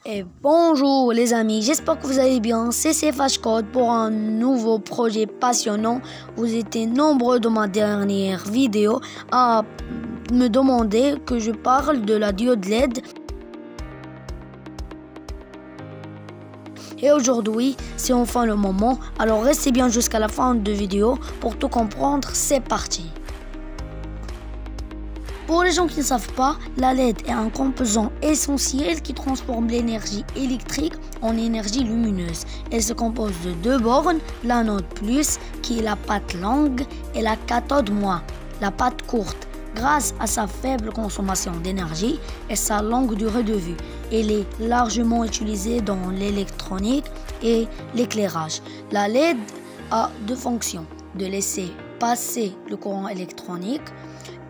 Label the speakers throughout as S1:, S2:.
S1: Et bonjour les amis, j'espère que vous allez bien. C'est CFHcode pour un nouveau projet passionnant. Vous étiez nombreux dans ma dernière vidéo à me demander que je parle de la diode LED. Et aujourd'hui, c'est enfin le moment. Alors restez bien jusqu'à la fin de la vidéo pour tout comprendre. C'est parti. Pour les gens qui ne savent pas, la LED est un composant essentiel qui transforme l'énergie électrique en énergie lumineuse. Elle se compose de deux bornes, l'anode plus, qui est la patte longue, et la cathode moins, la patte courte. Grâce à sa faible consommation d'énergie et sa longue durée de vie, elle est largement utilisée dans l'électronique et l'éclairage. La LED a deux fonctions, de laisser passer le courant électronique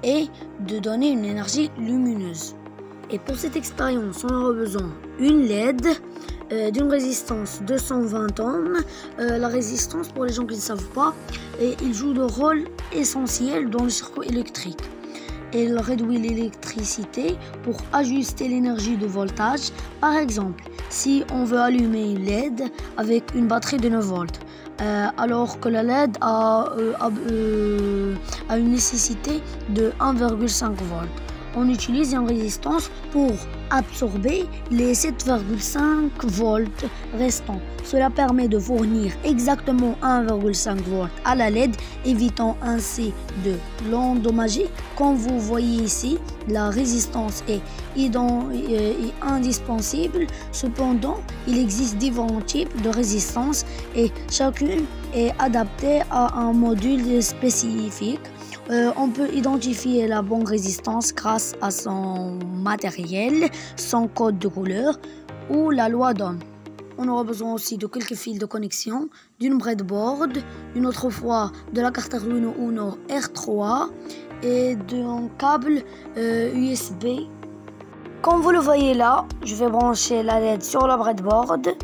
S1: et de donner une énergie lumineuse. Et pour cette expérience, on aura besoin d'une LED, d'une résistance de 120 ohms. La résistance, pour les gens qui ne savent pas, il joue le rôle essentiel dans le circuit électrique. Elle réduit l'électricité pour ajuster l'énergie de voltage. Par exemple, si on veut allumer une LED avec une batterie de 9 volts, alors que la LED a une nécessité de 1,5 volts. On utilise une résistance pour absorber les 7,5 volts restants. Cela permet de fournir exactement 1,5 volts à la LED, évitant ainsi de l'endommager. Comme vous voyez ici, la résistance est indispensable. Cependant, il existe différents types de résistance et chacune est adaptée à un module spécifique. On peut identifier la bonne résistance grâce à son matériel, son code de couleur ou la loi d'Ohm. On aura besoin aussi de quelques fils de connexion, d'une breadboard, une autre fois de la carte Arduino Uno R3 et d'un câble USB. Comme vous le voyez là, je vais brancher la LED sur la breadboard.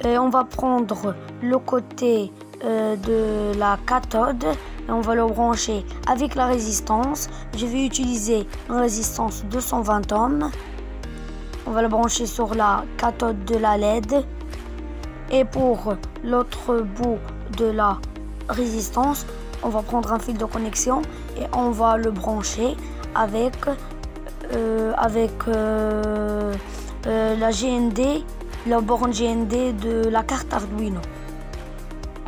S1: Et on va prendre le côté de la cathode et on va le brancher avec la résistance. Je vais utiliser une résistance de 120 ohms. On va le brancher sur la cathode de la LED. Et pour l'autre bout de la résistance, on va prendre un fil de connexion et on va le brancher avec la GND, la borne GND de la carte Arduino.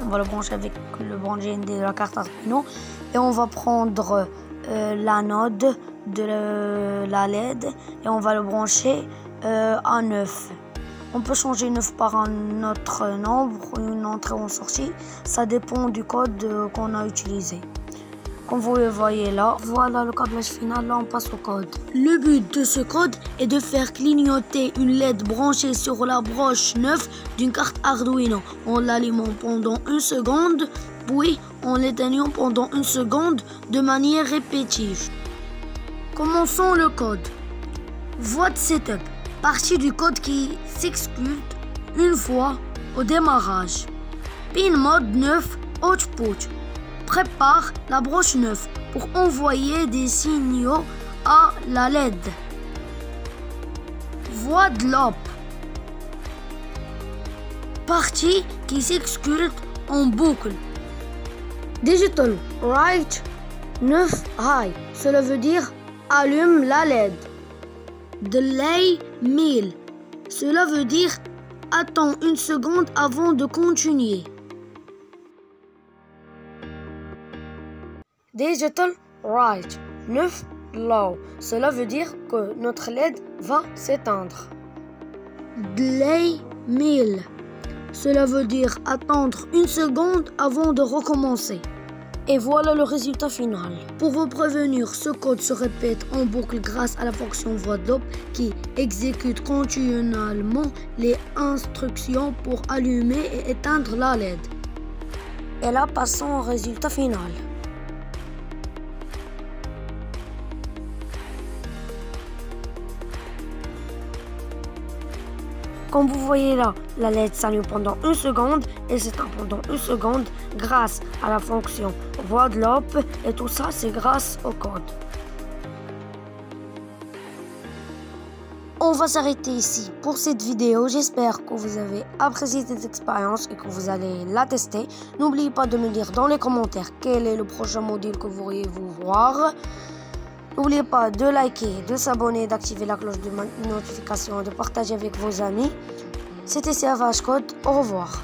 S1: On va le brancher avec le borne GND de la carte Arduino et on va prendre l'anode de la LED et on va le brancher à 9. On peut changer 9 par un autre nombre, une entrée ou une sortie. Ça dépend du code qu'on a utilisé. Comme vous le voyez là, voilà le câblage final. Là, on passe au code. Le but de ce code est de faire clignoter une LED branchée sur la broche 9 d'une carte Arduino en l'allumant pendant 1 seconde, puis en l'éteignant pendant 1 seconde de manière répétitive. Commençons le code. Voie de setup. Partie du code qui s'exécute une fois au démarrage. Pin mode 9 output. Prépare la broche 9 pour envoyer des signaux à la LED. Voie de loop. Partie qui s'exécute en boucle. Digital write 9 high. Cela veut dire allume la LED. Delay 1000. Cela veut dire attends 1 seconde avant de continuer. Digital write 9 low. Cela veut dire que notre LED va s'éteindre. Delay 1000. Cela veut dire attendre 1 seconde avant de recommencer. Et voilà le résultat final. Pour vous prévenir, ce code se répète en boucle grâce à la fonction voie de loop qui exécute continuellement les instructions pour allumer et éteindre la LED. Et là, passons au résultat final. Comme vous voyez là, la LED s'allume pendant 1 seconde et s'éteint pendant 1 seconde grâce à la fonction voie de loop et tout ça c'est grâce au code. On va s'arrêter ici pour cette vidéo. J'espère que vous avez apprécié cette expérience et que vous allez la tester. N'oubliez pas de me dire dans les commentaires quel est le prochain module que vous voudriez-vous voir. N'oubliez pas de liker, de s'abonner, d'activer la cloche de notification, de partager avec vos amis. C'était CFH Code. Au revoir.